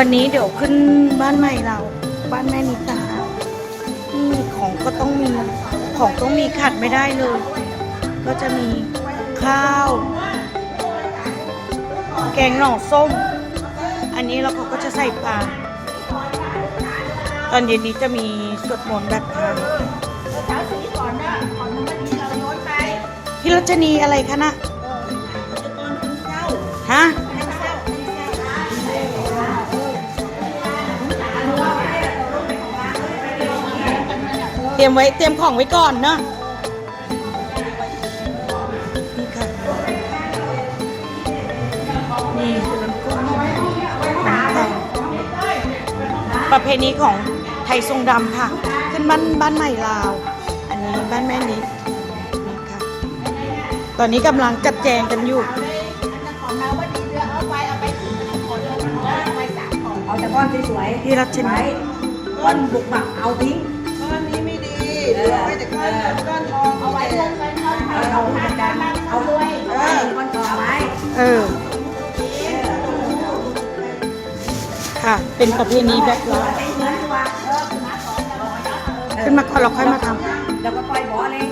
วันนี้เดี๋ยวขึ้นบ้านใหม่เราบ้านแม่นิตานี่ของก็ต้องมีของต้องมีขาดไม่ได้เลย ก็จะมีข้าว แกงหน่อส้ม อันนี้แล้วเขาก็จะใส่ปลาตอนเย็นนี้จะมีสวดมนต์แบบไทยพี่รัชนีอะไรคะนะฮะเตรียมของไว้ก่อนเนาะนี่ค่ะนี่คือน้ำกุ้งน้ำตาลประเพณีของไทยทรงดำค่ะขึ้นบ้านใหม่ลาวอันนี้บ้านแม่นิดนี่ค่ะตอนนี้กำลังจัดแจงกันอยู่เอาแต่ก้อนสวยๆ พี่รัชนี ก้อนบุกบักเอาทิ้ง ก้อนนี้ไม่ดีเหลือไว้แต่ก้อนทอง เอาไว้เอาผู้จัดการเอาด้วยก้อนทองไว้ ค่ะเป็นประเพณีแบบเราขึ้นมาก่อนเราค่อยมาทำ แล้วก็ปล่อยบ่อเลย